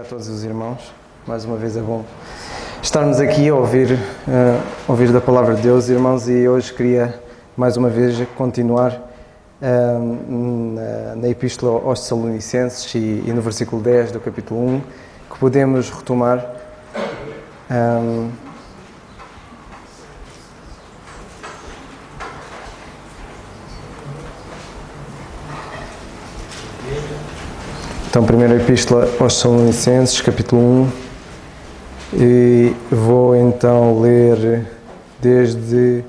a todos os irmãos. Mais uma vez é bom estarmos aqui a ouvir da Palavra de Deus, irmãos, e hoje queria mais uma vez continuar na Epístola aos Tessalonicenses e no versículo 10 do capítulo 1, que podemos retomar. Então, primeira Epístola aos Tessalonicenses, capítulo 1, e vou então ler desde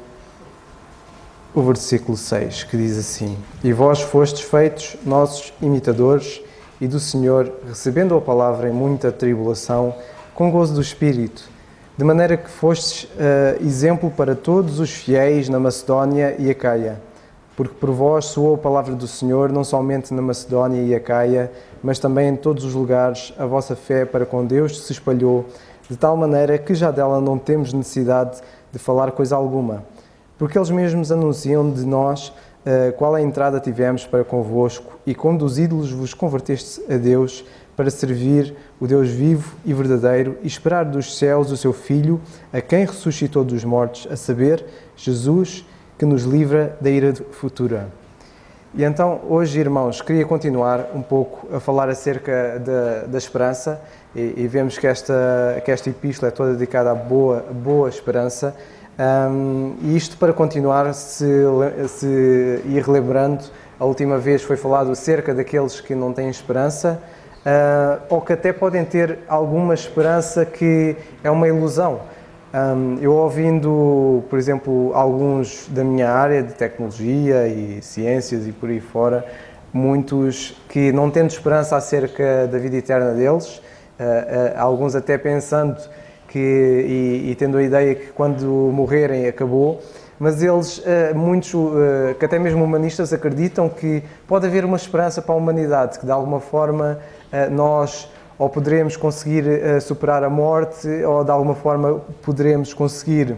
o versículo 6, que diz assim: E vós fostes feitos nossos imitadores e do Senhor, recebendo a palavra em muita tribulação, com gozo do Espírito, de maneira que fostes exemplo para todos os fiéis na Macedónia e Acaia. Porque por vós soou a palavra do Senhor, não somente na Macedónia e Acaia, mas também em todos os lugares a vossa fé para com Deus se espalhou, de tal maneira que já dela não temos necessidade de falar coisa alguma. Porque eles mesmos anunciam de nós qual a entrada tivemos para convosco, e como dos ídolos vos convertestes a Deus, para servir o Deus vivo e verdadeiro, e esperar dos céus o seu Filho, a quem ressuscitou dos mortos, a saber, Jesus, que nos livra da ira futura. E então, hoje, irmãos, queria continuar um pouco a falar acerca da esperança, e vemos que esta epístola é toda dedicada à boa esperança, e isto para continuar, se ir relembrando, a última vez foi falado acerca daqueles que não têm esperança, ou que até podem ter alguma esperança que é uma ilusão. Eu ouvindo, por exemplo, alguns da minha área de tecnologia e ciências e por aí fora, muitos que não tendo esperança acerca da vida eterna deles, alguns até pensando e tendo a ideia que quando morrerem acabou, mas eles, muitos, que até mesmo humanistas, acreditam que pode haver uma esperança para a humanidade, que de alguma forma nós ou poderemos conseguir superar a morte, ou de alguma forma poderemos conseguir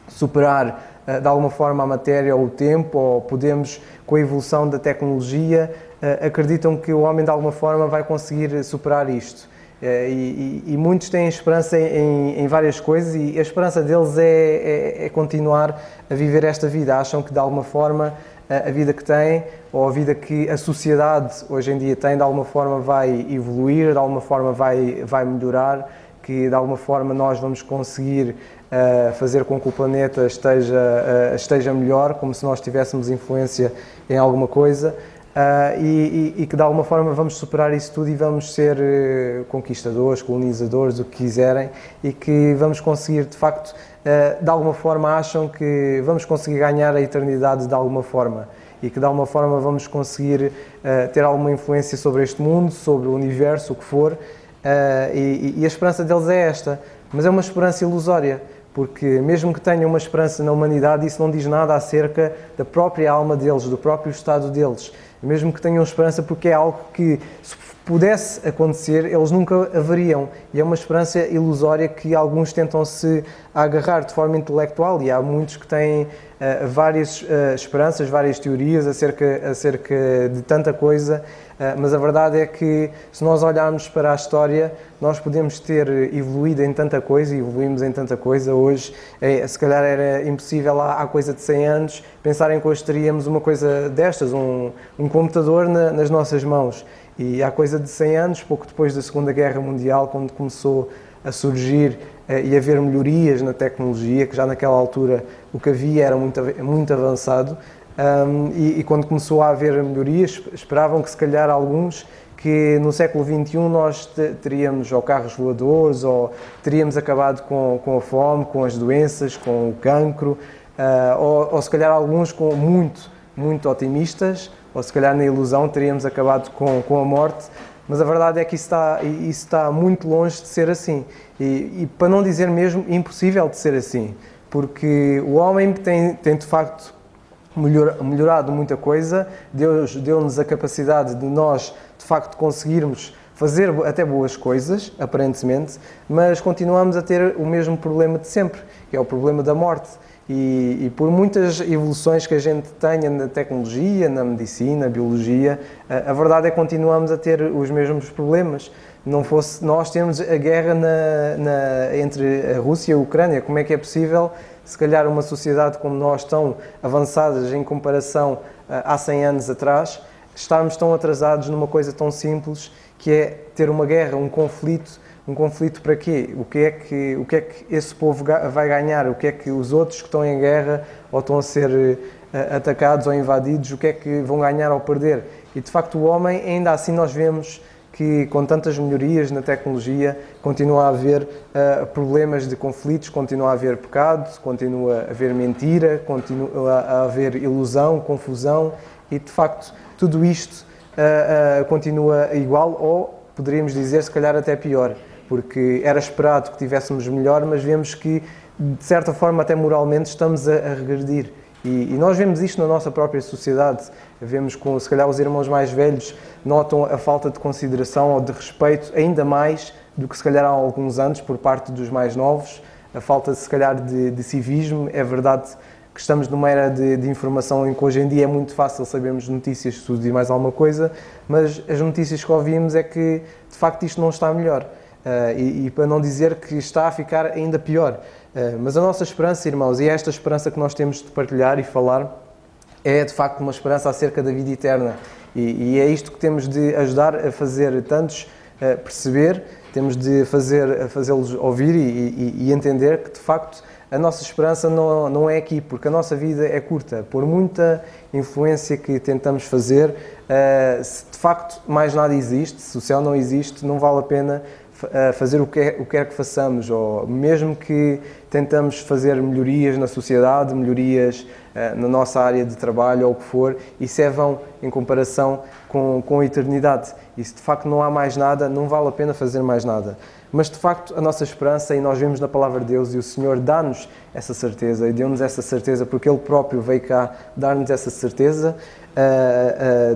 superar de alguma forma a matéria ou o tempo, ou podemos, com a evolução da tecnologia, acreditam que o homem de alguma forma vai conseguir superar isto. E muitos têm esperança em várias coisas, e a esperança deles é continuar a viver esta vida. Acham que de alguma forma a vida que têm, ou a vida que a sociedade hoje em dia tem, de alguma forma vai evoluir, de alguma forma vai melhorar, que de alguma forma nós vamos conseguir fazer com que o planeta esteja melhor, como se nós tivéssemos influência em alguma coisa, e que de alguma forma vamos superar isso tudo e vamos ser conquistadores, colonizadores, o que quiserem, e que vamos conseguir, de facto, de alguma forma acham que vamos conseguir ganhar a eternidade de alguma forma, e que de alguma forma vamos conseguir ter alguma influência sobre este mundo, sobre o universo, o que for, e a esperança deles é esta, mas é uma esperança ilusória, porque mesmo que tenham uma esperança na humanidade, isso não diz nada acerca da própria alma deles, do próprio estado deles. Mesmo que tenham esperança, porque é algo que, se pudesse acontecer, eles nunca haveriam. E é uma esperança ilusória que alguns tentam se agarrar de forma intelectual, e há muitos que têm várias esperanças, várias teorias acerca de tanta coisa, mas a verdade é que, se nós olharmos para a história, nós podemos ter evoluído em tanta coisa, e evoluímos em tanta coisa. Hoje, se calhar era impossível há coisa de 100 anos pensarem que hoje teríamos uma coisa destas, um computador nas nossas mãos. E há coisa de 100 anos, pouco depois da Segunda Guerra Mundial, quando começou a surgir e a haver melhorias na tecnologia, que já naquela altura o que havia era muito avançado, e quando começou a haver melhorias, esperavam que se calhar alguns que no século XXI nós teríamos ou carros voadores, ou teríamos acabado com a fome, com as doenças, com o cancro, ou se calhar alguns com muito otimistas, ou se calhar na ilusão teríamos acabado com a morte, mas a verdade é que isso está muito longe de ser assim, e para não dizer mesmo impossível de ser assim, porque o homem tem de facto melhorado muita coisa. Deus deu-nos a capacidade de nós de facto conseguirmos fazer até boas coisas, aparentemente, mas continuamos a ter o mesmo problema de sempre, que é o problema da morte. E por muitas evoluções que a gente tenha na tecnologia, na medicina, na biologia, a verdade é que continuamos a ter os mesmos problemas. não fosse nós termos a guerra entre a Rússia e a Ucrânia. Como é que é possível, se calhar, uma sociedade como nós, tão avançadas em comparação há 100 anos atrás, estarmos tão atrasados numa coisa tão simples, que é ter uma guerra, um conflito para quê? O que é que esse povo vai ganhar? O que é que os outros que estão em guerra ou estão a ser atacados ou invadidos, o que é que vão ganhar ou perder? E de facto o homem, ainda assim nós vemos que com tantas melhorias na tecnologia continua a haver problemas de conflitos, continua a haver pecado, continua a haver mentira, continua a haver ilusão, confusão e de facto tudo isto continua igual ou poderíamos dizer se calhar até pior, porque era esperado que tivéssemos melhor, mas vemos que de certa forma até moralmente estamos a regredir. E nós vemos isto na nossa própria sociedade, vemos se calhar os irmãos mais velhos notam a falta de consideração ou de respeito ainda mais do que se calhar há alguns anos por parte dos mais novos, a falta se calhar de civismo. É verdade que estamos numa era de informação em que hoje em dia é muito fácil sabermos notícias de tudo e mais alguma coisa, mas as notícias que ouvimos é que de facto isto não está melhor. E para não dizer que está a ficar ainda pior. Mas a nossa esperança, irmãos, e é esta esperança que nós temos de partilhar e falar, é de facto uma esperança acerca da vida eterna. E é isto que temos de ajudar a fazer tantos perceber, temos de fazê-los ouvir e entender que de facto a nossa esperança não é aqui, porque a nossa vida é curta. Por muita influência que tentamos fazer, se de facto mais nada existe, se o céu não existe, não vale a pena fazer o que quer que façamos, ou mesmo que tentamos fazer melhorias na sociedade, melhorias na nossa área de trabalho ou o que for, isso é vão em comparação com a eternidade. E se de facto não há mais nada, não vale a pena fazer mais nada. Mas de facto a nossa esperança, e nós vemos na Palavra de Deus, e o Senhor dá-nos essa certeza, e deu-nos essa certeza porque Ele próprio veio cá dar-nos essa certeza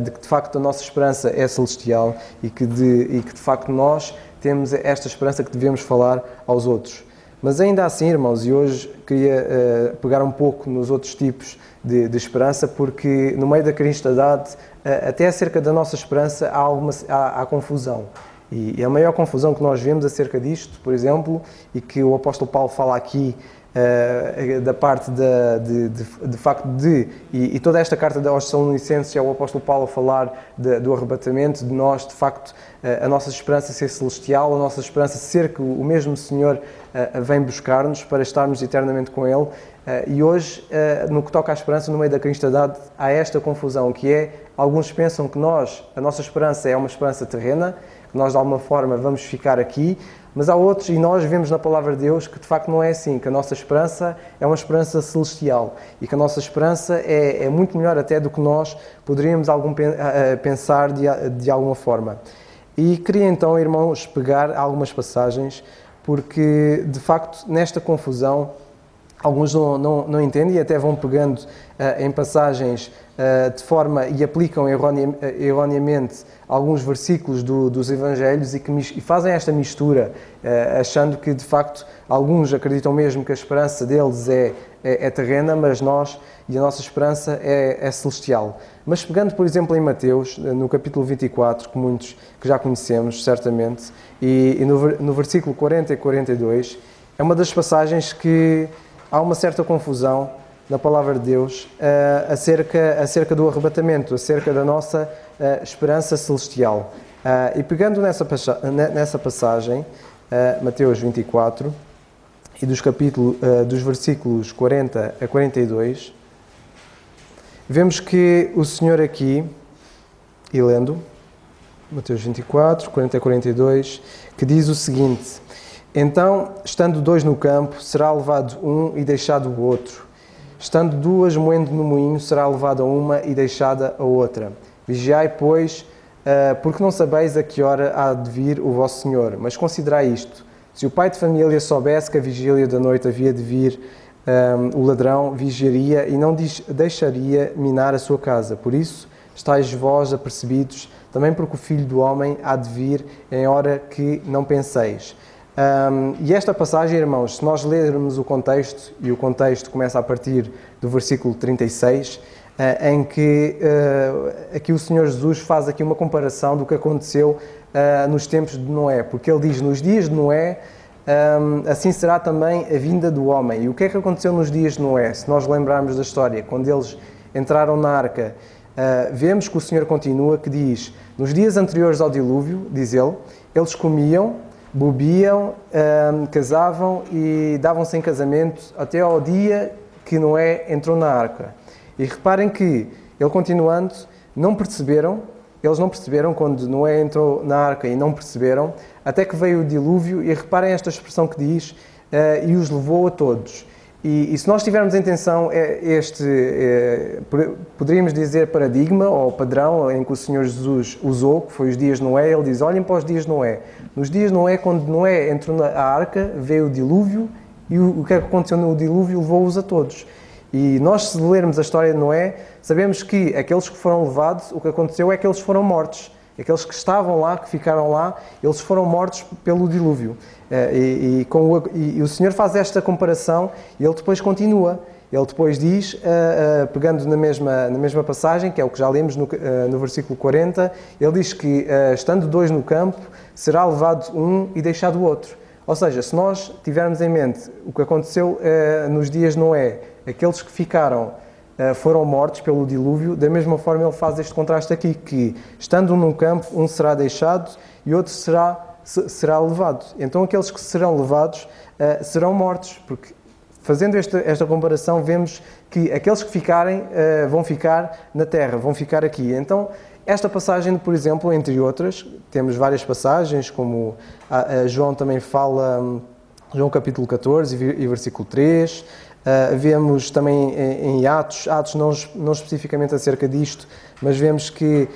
de que de facto a nossa esperança é celestial e que de facto nós temos esta esperança que devemos falar aos outros. Mas ainda assim, irmãos, e hoje queria pegar um pouco nos outros tipos de esperança, porque no meio da cristandade, até acerca da nossa esperança, há confusão. E a maior confusão que nós vemos acerca disto, por exemplo, e que o apóstolo Paulo fala aqui, da parte de facto e toda esta carta aos Tessalonicenses é o apóstolo Paulo a falar do arrebatamento, de nós, de facto, a nossa esperança ser celestial, a nossa esperança ser que o mesmo Senhor vem buscar-nos para estarmos eternamente com Ele. E hoje, no que toca à esperança, no meio da cristandade, há esta confusão, que é, alguns pensam que a nossa esperança é uma esperança terrena, que nós de alguma forma vamos ficar aqui, mas há outros, e nós vemos na Palavra de Deus, que de facto não é assim, que a nossa esperança é uma esperança celestial e que a nossa esperança é muito melhor até do que nós poderíamos pensar de alguma forma. E queria então, irmãos, pegar algumas passagens, porque de facto nesta confusão alguns não entendem e até vão pegando em passagens de forma e aplicam erroneamente alguns versículos dos Evangelhos e fazem esta mistura, achando que de facto alguns acreditam mesmo que a esperança deles é terrena, mas a nossa esperança é celestial. Mas pegando, por exemplo, em Mateus, no capítulo 24, que muitos que já conhecemos, certamente, e no versículo 40 e 42, é uma das passagens que há uma certa confusão na Palavra de Deus acerca do arrebatamento, acerca da nossa esperança celestial. E pegando nessa passagem, Mateus 24, e dos versículos 40 a 42, vemos que o Senhor aqui, e lendo, Mateus 24, 40 a 42, que diz o seguinte: então, estando dois no campo, será levado um e deixado o outro. Estando duas moendo no moinho, será levada uma e deixada a outra. Vigiai, pois, porque não sabeis a que hora há de vir o vosso Senhor. Mas considerai isto: se o pai de família soubesse que a vigília da noite havia de vir o ladrão, vigiaria e não deixaria minar a sua casa. Por isso, estáis vós apercebidos, também porque o Filho do Homem há de vir em hora que não penseis. E esta passagem, irmãos, se nós lermos o contexto, e o contexto começa a partir do versículo 36, em que aqui o Senhor Jesus faz aqui uma comparação do que aconteceu nos tempos de Noé, porque ele diz, nos dias de Noé, assim será também a vinda do homem. E o que é que aconteceu nos dias de Noé? Se nós lembrarmos da história, quando eles entraram na arca, vemos que o Senhor continua, que diz, nos dias anteriores ao dilúvio, diz ele, eles comiam, bebiam, casavam e davam-se em casamento até ao dia que Noé entrou na arca. E reparem que, ele continuando, eles não perceberam quando Noé entrou na arca e não perceberam, até que veio o dilúvio, e reparem esta expressão que diz, e os levou a todos. E se nós tivermos em atenção poderíamos dizer paradigma ou padrão em que o Senhor Jesus usou, que foi os dias de Noé, ele diz, olhem para os dias de Noé. Nos dias de Noé, quando Noé entrou na arca, veio o dilúvio, e o que aconteceu no dilúvio levou-os a todos. E nós, se lermos a história de Noé, sabemos que aqueles que foram levados, o que aconteceu é que eles foram mortos. Aqueles que estavam lá, que ficaram lá, eles foram mortos pelo dilúvio. E o Senhor faz esta comparação e ele depois continua. Ele depois diz, pegando na mesma passagem, que é o que já lemos no versículo 40, ele diz que, estando dois no campo, será levado um e deixado o outro. Ou seja, se nós tivermos em mente o que aconteceu nos dias de Noé, aqueles que ficaram foram mortos pelo dilúvio, da mesma forma ele faz este contraste aqui, que estando num campo, um será deixado e outro será levado. Então aqueles que serão levados serão mortos, porque fazendo esta comparação vemos que aqueles que ficarem vão ficar na terra, vão ficar aqui. Então esta passagem, por exemplo, entre outras, temos várias passagens, como João também fala, João capítulo 14 e versículo 3, vemos também em Atos não especificamente acerca disto, mas vemos que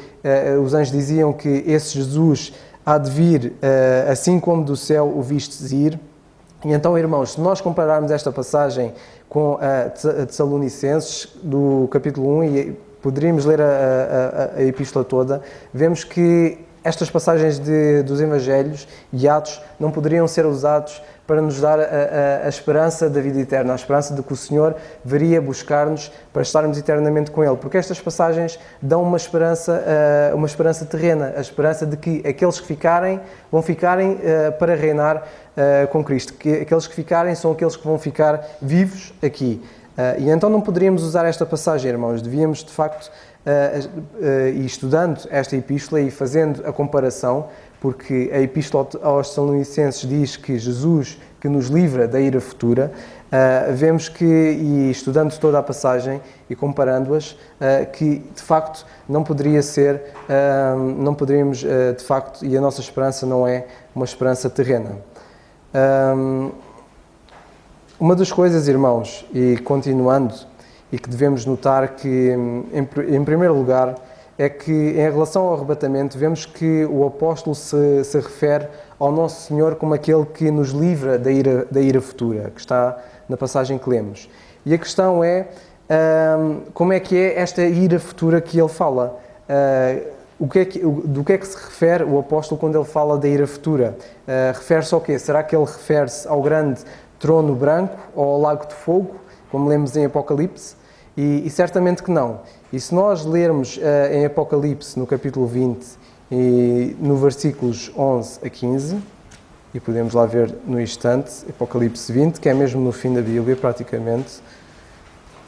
os anjos diziam que esse Jesus há de vir, assim como do céu o vistes ir. E então, irmãos, se nós compararmos esta passagem com a Tessalonicenses, do capítulo 1, e poderíamos ler a epístola toda, vemos que estas passagens dos Evangelhos e Atos não poderiam ser usados para nos dar a esperança da vida eterna, a esperança de que o Senhor viria buscar-nos para estarmos eternamente com Ele. Porque estas passagens dão uma esperança terrena, a esperança de que aqueles que ficarem, vão ficarem para reinar com Cristo. Que aqueles que ficarem são aqueles que vão ficar vivos aqui. E então não poderíamos usar esta passagem, irmãos. Devíamos, de facto, e estudando esta epístola e fazendo a comparação, porque a epístola aos Tessalonicenses diz que Jesus que nos livra da ira futura, vemos que, e estudando toda a passagem e comparando-as, que de facto não poderia ser, não poderíamos, de facto, e a nossa esperança não é uma esperança terrena. Uma das coisas, irmãos, e continuando, e que devemos notar que, em primeiro lugar, é que em relação ao arrebatamento vemos que o apóstolo se refere ao nosso Senhor como aquele que nos livra da ira futura, que está na passagem que lemos. E a questão é, como é que é esta ira futura que ele fala? Do que é que se refere o apóstolo quando ele fala da ira futura? Refere-se ao quê? Será que ele refere-se ao grande trono branco ou ao lago de fogo, como lemos em Apocalipse? E certamente que não. E se nós lermos em Apocalipse, no capítulo 20, e no versículos 11 a 15, e podemos lá ver no instante, Apocalipse 20, que é mesmo no fim da Bíblia, praticamente,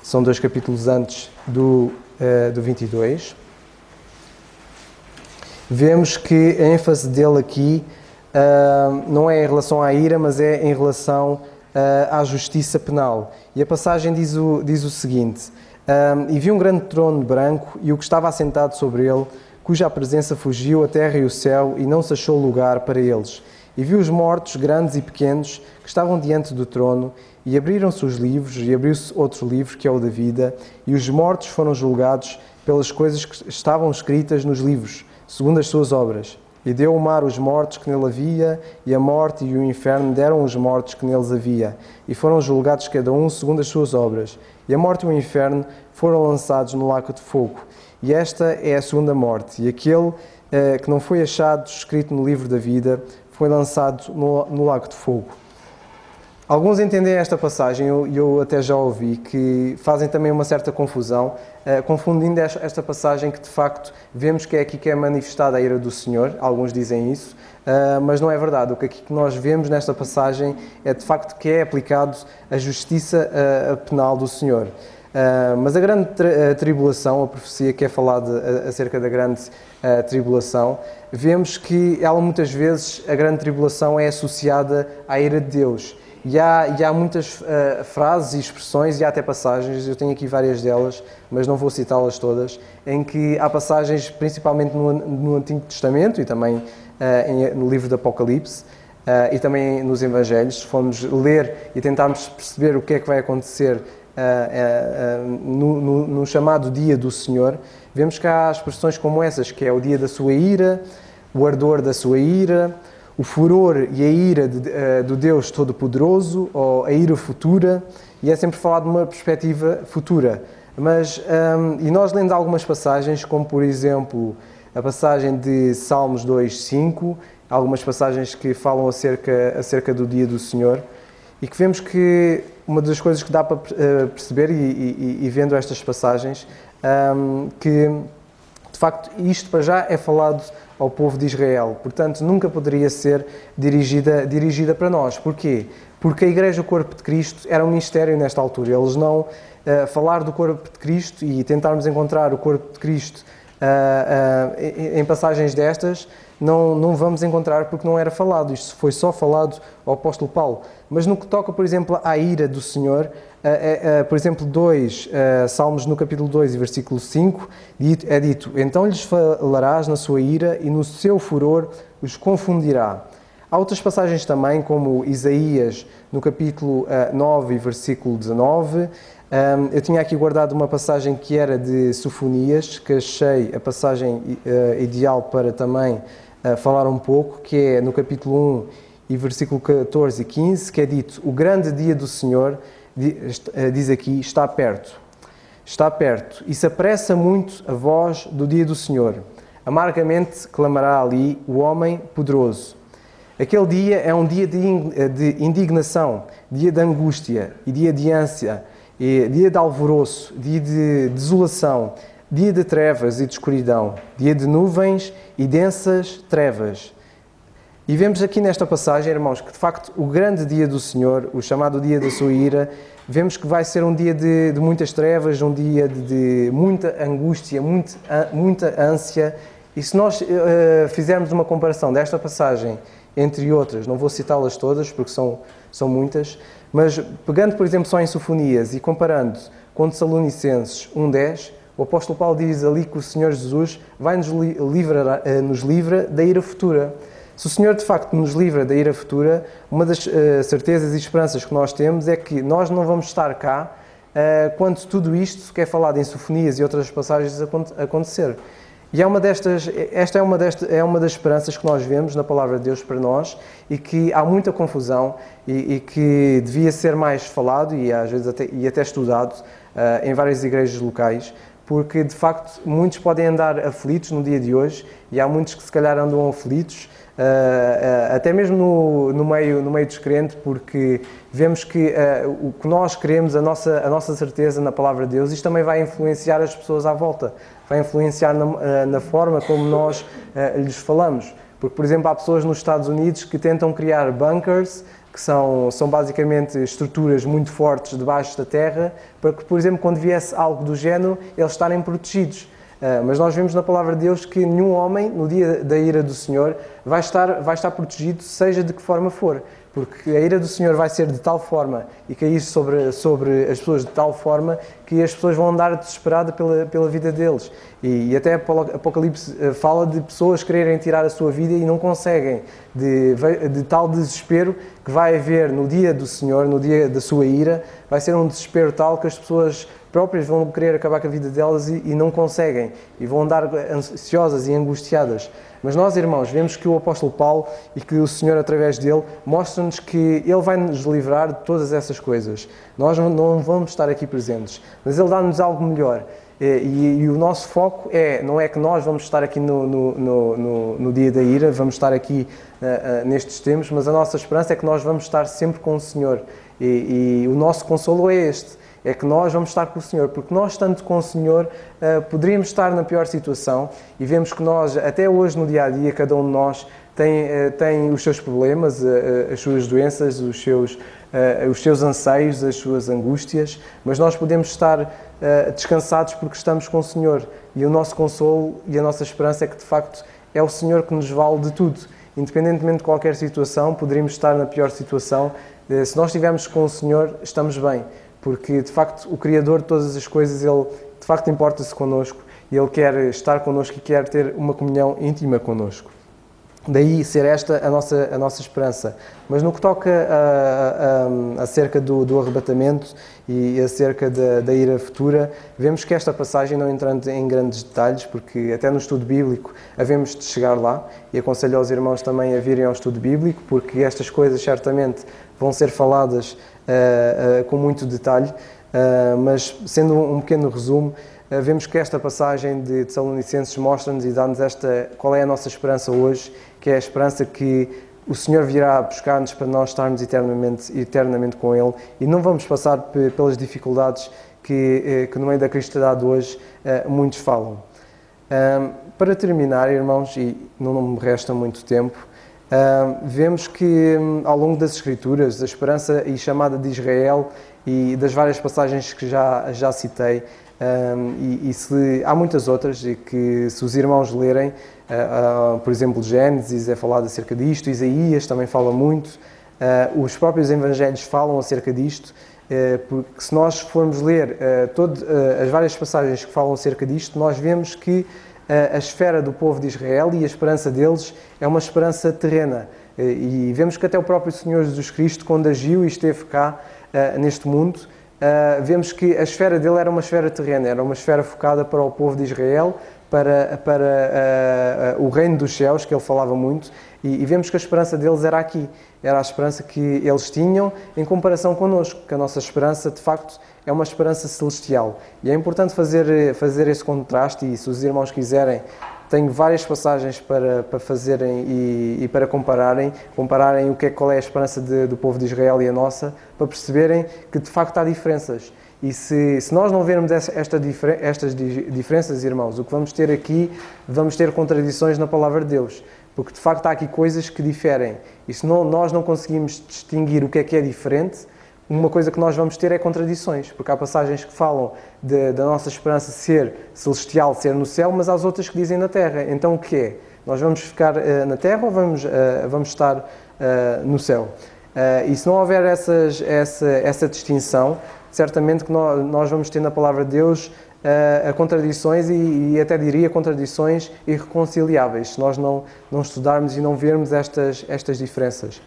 são 2 capítulos antes do 22, vemos que a ênfase dele aqui não é em relação à ira, mas é em relação à justiça penal. E a passagem diz o seguinte: e vi um grande trono branco e o que estava assentado sobre ele, cuja presença fugiu a terra e o céu, e não se achou lugar para eles. E vi os mortos, grandes e pequenos, que estavam diante do trono, e abriram-se os livros, e abriu-se outro livro, que é o da vida, e os mortos foram julgados pelas coisas que estavam escritas nos livros, segundo as suas obras. E deu o mar os mortos que nele havia, e a morte e o inferno deram os mortos que neles havia, e foram julgados cada um segundo as suas obras. E a morte e o inferno foram lançados no lago de fogo. E esta é a segunda morte. E aquele que não foi achado escrito no livro da vida foi lançado no lago de fogo. Alguns entendem esta passagem, eu até já ouvi, que fazem também uma certa confusão, confundindo esta passagem que de facto vemos que é aqui que é manifestada a ira do Senhor, alguns dizem isso, mas não é verdade. O que aqui que nós vemos nesta passagem é de facto que é aplicado a justiça penal do Senhor. Mas a grande tribulação, a profecia que é falada acerca da grande tribulação, vemos que ela muitas vezes, a grande tribulação é associada à ira de Deus. E há muitas frases e expressões, e há até passagens, eu tenho aqui várias delas, mas não vou citá-las todas, em que há passagens, principalmente no Antigo Testamento e também no livro do Apocalipse, e também nos Evangelhos, se formos ler e tentarmos perceber o que é que vai acontecer no chamado Dia do Senhor, vemos que há expressões como essas, que é o dia da sua ira, o ardor da sua ira, o furor e a ira do Deus Todo-Poderoso, ou a ira futura, e é sempre falado de uma perspectiva futura. Mas, e nós lendo algumas passagens, como por exemplo a passagem de Salmos 2:5, algumas passagens que falam acerca do Dia do Senhor, e que vemos que uma das coisas que dá para perceber, e vendo estas passagens, que de facto isto para já é falado ao povo de Israel, portanto nunca poderia ser dirigida para nós. Porquê? Porque a Igreja, o Corpo de Cristo, era um mistério nesta altura. Eles não falar do Corpo de Cristo e tentarmos encontrar o Corpo de Cristo em passagens destas, não vamos encontrar, porque não era falado. Isto foi só falado ao apóstolo Paulo. Mas no que toca, por exemplo, à ira do Senhor, por exemplo, Salmos no capítulo 2 e versículo 5, é dito: então lhes falarás na sua ira e no seu furor os confundirá. Há outras passagens também, como Isaías no capítulo 9 e versículo 19. Eu tinha aqui guardado uma passagem que era de Sofonias, que achei a passagem ideal para também falar um pouco, que é no capítulo 1 e versículo 14 e 15, que é dito: o grande dia do Senhor, diz aqui, está perto, e se apressa muito a voz do dia do Senhor. Amargamente clamará ali o homem poderoso. Aquele dia é um dia de indignação, dia de angústia e dia de ânsia, dia de alvoroço, dia de desolação, dia de trevas e de escuridão, dia de nuvens e densas trevas. E vemos aqui nesta passagem, irmãos, que de facto o grande dia do Senhor, o chamado dia da sua ira, vemos que vai ser um dia de muitas trevas, um dia de muita angústia, muita ânsia. E se nós fizermos uma comparação desta passagem, entre outras, não vou citá-las todas porque são muitas, mas pegando, por exemplo, só em Sofonias e comparando com Tessalonicenses 1:10, o apóstolo Paulo diz ali que o Senhor Jesus nos livra da ira futura. Se o Senhor de facto nos livra da ira futura, uma das certezas e esperanças que nós temos é que nós não vamos estar cá quando tudo isto que é falado em Sofonias e outras passagens acontecer. E esta é uma das esperanças que nós vemos na Palavra de Deus para nós, e que há muita confusão e que devia ser mais falado e às vezes até estudado em várias igrejas locais, porque de facto muitos podem andar aflitos no dia de hoje, e há muitos que se calhar andam aflitos, até mesmo no meio dos crentes, porque vemos que o que nós queremos, a nossa certeza na Palavra de Deus, isto também vai influenciar as pessoas à volta, vai influenciar na forma como nós lhes falamos. Porque, por exemplo, há pessoas nos Estados Unidos que tentam criar bunkers, que são basicamente estruturas muito fortes debaixo da terra, para que, por exemplo, quando viesse algo do género, eles estarem protegidos. Mas nós vemos na Palavra de Deus que nenhum homem, no dia da ira do Senhor, vai estar protegido, seja de que forma for. Porque a ira do Senhor vai ser de tal forma e cair sobre as pessoas de tal forma que as pessoas vão andar desesperadas pela vida deles. E até Apocalipse fala de pessoas quererem tirar a sua vida e não conseguem, de tal desespero que vai haver no dia do Senhor, no dia da sua ira, vai ser um desespero tal que as pessoas próprias vão querer acabar com a vida delas e não conseguem, e vão andar ansiosas e angustiadas. Mas nós, irmãos, vemos que o apóstolo Paulo e que o Senhor, através dele, mostra-nos que ele vai nos livrar de todas essas coisas. Nós não vamos estar aqui presentes, mas ele dá-nos algo melhor. E o nosso foco não é que nós vamos estar aqui no dia da ira, vamos estar aqui nestes tempos, mas a nossa esperança é que nós vamos estar sempre com o Senhor. E o nosso consolo é este, é que nós vamos estar com o Senhor, porque nós, estando com o Senhor, poderíamos estar na pior situação, e vemos que nós, até hoje no dia-a-dia, cada um de nós tem os seus problemas, as suas doenças, os seus anseios, as suas angústias, mas nós podemos estar descansados porque estamos com o Senhor, e o nosso consolo e a nossa esperança é que, de facto, é o Senhor que nos vale de tudo. Independentemente de qualquer situação, poderíamos estar na pior situação. Se nós estivermos com o Senhor, estamos bem, porque, de facto, o Criador de todas as coisas, Ele, de facto, importa-se connosco, e Ele quer estar connosco e quer ter uma comunhão íntima connosco. Daí ser esta a nossa esperança. Mas no que toca acerca do arrebatamento e acerca da ira futura, vemos que esta passagem, não entrando em grandes detalhes, porque até no estudo bíblico havemos de chegar lá, e aconselho aos irmãos também a virem ao estudo bíblico, porque estas coisas certamente vão ser faladas com muito detalhe, mas sendo um pequeno resumo, vemos que esta passagem de Tessalonicenses mostra-nos e dá-nos qual é a nossa esperança hoje, que é a esperança que o Senhor virá buscar-nos para nós estarmos eternamente com Ele, e não vamos passar pelas dificuldades que no meio da cristandade hoje muitos falam. Para terminar, irmãos, e não me resta muito tempo, vemos que ao longo das Escrituras, a esperança e chamada de Israel e das várias passagens que já citei, há muitas outras, e que se os irmãos lerem, por exemplo, Gênesis é falado acerca disto, Isaías também fala muito, os próprios evangelhos falam acerca disto, porque se nós formos ler as várias passagens que falam acerca disto, nós vemos que a esfera do povo de Israel e a esperança deles é uma esperança terrena, e vemos que até o próprio Senhor Jesus Cristo, quando agiu e esteve cá neste mundo, vemos que a esfera dele era uma esfera terrena, era uma esfera focada para o povo de Israel, para o reino dos céus, que ele falava muito, e vemos que a esperança deles era aqui, era a esperança que eles tinham em comparação connosco, que a nossa esperança, de facto, é uma esperança celestial. E é importante fazer esse contraste, e se os irmãos quiserem, tenho várias passagens para fazerem e para compararem qual é a esperança do povo de Israel e a nossa, para perceberem que de facto há diferenças. E se nós não vermos estas diferenças, irmãos, o que vamos ter aqui, vamos ter contradições na palavra de Deus, porque de facto há aqui coisas que diferem. E se nós não conseguimos distinguir o que é diferente, uma coisa que nós vamos ter é contradições, porque há passagens que falam da nossa esperança ser celestial, ser no céu, mas há outras que dizem na terra. Então o que é? Nós vamos ficar na terra ou vamos estar no céu? E se não houver essa distinção, certamente que nós vamos ter na palavra de Deus contradições e até diria contradições irreconciliáveis, se nós não estudarmos e não vermos estas diferenças.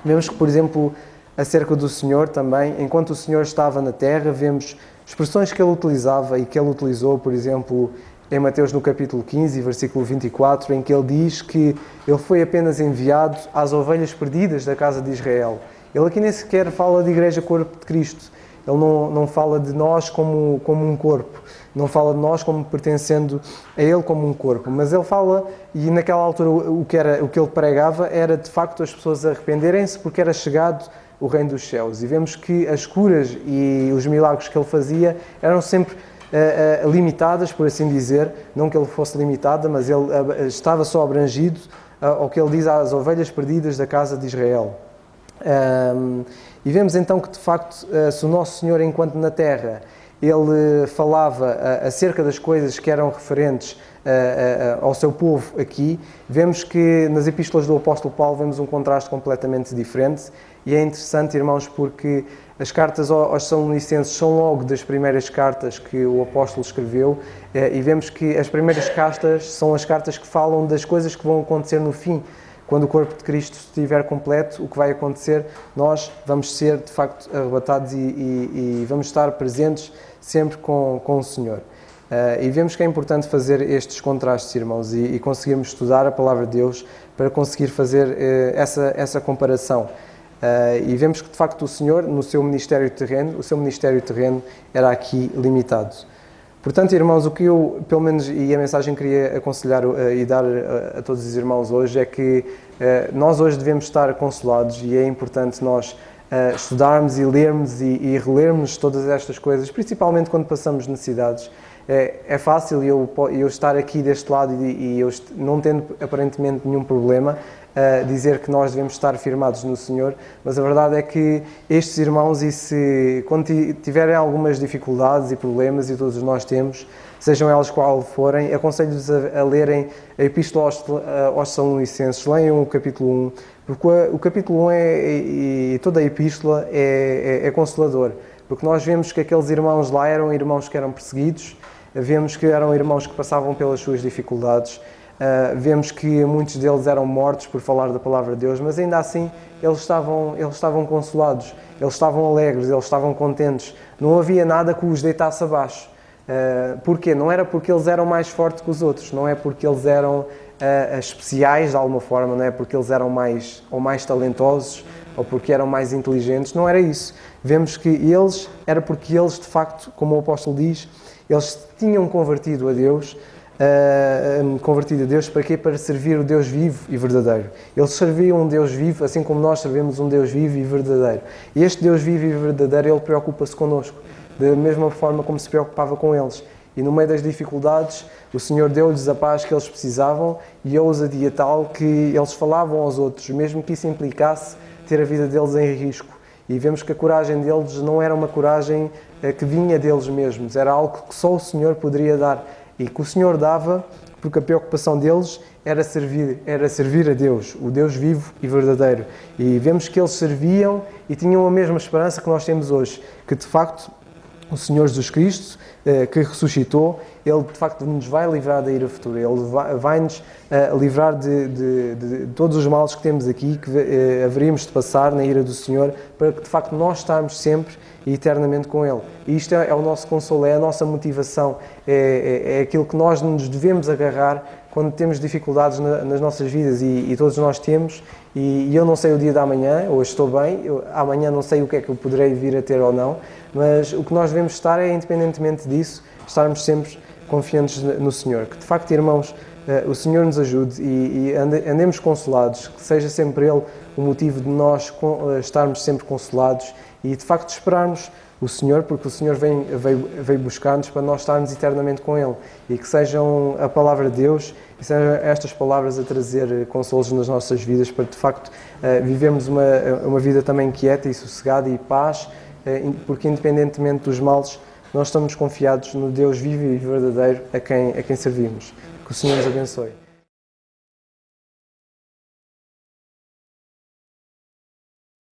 Vemos que, por exemplo, acerca do Senhor também, enquanto o Senhor estava na terra, vemos expressões que Ele utilizava e que Ele utilizou, por exemplo, em Mateus no capítulo 15, versículo 24, em que Ele diz que Ele foi apenas enviado às ovelhas perdidas da casa de Israel. Ele aqui nem sequer fala de igreja corpo de Cristo. Ele não fala de nós como um corpo, não fala de nós como pertencendo a Ele como um corpo, mas Ele fala, e naquela altura o que Ele pregava era de facto as pessoas arrependerem-se porque era chegado o reino dos céus. E vemos que as curas e os milagres que Ele fazia eram sempre limitadas, por assim dizer, não que Ele fosse limitado, mas Ele estava só abrangido ao que Ele diz às ovelhas perdidas da casa de Israel. E vemos então que de facto, se o nosso Senhor, enquanto na terra, Ele falava acerca das coisas que eram referentes ao seu povo aqui, vemos que nas epístolas do apóstolo Paulo vemos um contraste completamente diferente. E é interessante, irmãos, porque as cartas aos Tessalonicenses são logo das primeiras cartas que o apóstolo escreveu, e vemos que as primeiras cartas são as cartas que falam das coisas que vão acontecer no fim. Quando o corpo de Cristo estiver completo, o que vai acontecer, nós vamos ser, de facto, arrebatados e vamos estar presentes sempre com o Senhor. E vemos que é importante fazer estes contrastes, irmãos, e conseguirmos estudar a Palavra de Deus para conseguir fazer essa comparação. E vemos que, de facto, o Senhor, no seu ministério terreno, o seu ministério terreno era aqui limitado. Portanto, irmãos, o que eu, pelo menos, e a mensagem que queria aconselhar e dar a todos os irmãos hoje é que nós hoje devemos estar consolados, e é importante nós estudarmos e lermos e relermos todas estas coisas, principalmente quando passamos necessidades. É fácil eu estar aqui deste lado e eu não tendo aparentemente nenhum problema, dizer que nós devemos estar firmados no Senhor, mas a verdade é que estes irmãos, quando tiverem algumas dificuldades e problemas, e todos nós temos, sejam elas qual forem, aconselho-vos a lerem a Epístola aos Tessalonicenses, leiam o capítulo 1, porque o capítulo 1 e toda a Epístola é consolador, porque nós vemos que aqueles irmãos lá eram irmãos que eram perseguidos, vemos que eram irmãos que passavam pelas suas dificuldades, vemos que muitos deles eram mortos por falar da palavra de Deus, mas ainda assim eles estavam consolados, eles estavam alegres, eles estavam contentes, não havia nada que os deitasse abaixo. Porquê? Não era porque eles eram mais fortes que os outros, não é porque eles eram especiais de alguma forma, não é porque eles eram mais talentosos ou porque eram mais inteligentes, não era isso. Vemos que era porque eles de facto, como o apóstolo diz, eles tinham convertido a Deus para quê? Para servir o Deus vivo e verdadeiro. Eles serviam um Deus vivo, assim como nós servimos um Deus vivo e verdadeiro. E este Deus vivo e verdadeiro, Ele preocupa-se connosco, da mesma forma como se preocupava com eles. E no meio das dificuldades, o Senhor deu-lhes a paz que eles precisavam e a ousadia tal que eles falavam aos outros, mesmo que isso implicasse ter a vida deles em risco. E vemos que a coragem deles não era uma coragem que vinha deles mesmos, era algo que só o Senhor poderia dar. E que o Senhor dava, porque a preocupação deles era servir a Deus, o Deus vivo e verdadeiro. E vemos que eles serviam e tinham a mesma esperança que nós temos hoje, que de facto o Senhor Jesus Cristo, que ressuscitou, Ele de facto nos vai livrar da ira futura, Ele vai-nos livrar de todos os males que temos aqui, que haveríamos de passar na ira do Senhor, para que de facto nós estamos sempre e eternamente com Ele. E isto é o nosso consolo, é a nossa motivação, é aquilo que nós nos devemos agarrar quando temos dificuldades nas nossas vidas, e todos nós temos, e eu não sei o dia da amanhã, hoje estou bem, amanhã não sei o que é que eu poderei vir a ter ou não, mas o que nós devemos estar é, independentemente disso, estarmos sempre confiantes no Senhor. Que de facto, irmãos, o Senhor nos ajude e andemos consolados, que seja sempre Ele o motivo de nós estarmos sempre consolados e de facto esperarmos o Senhor, porque o Senhor veio buscar-nos para nós estarmos eternamente com Ele, e que sejam a palavra de Deus e sejam estas palavras a trazer consolos nas nossas vidas, para de facto vivermos uma vida também quieta e sossegada e paz, porque independentemente dos males, nós estamos confiados no Deus vivo e verdadeiro a quem servimos. Que o Senhor nos abençoe.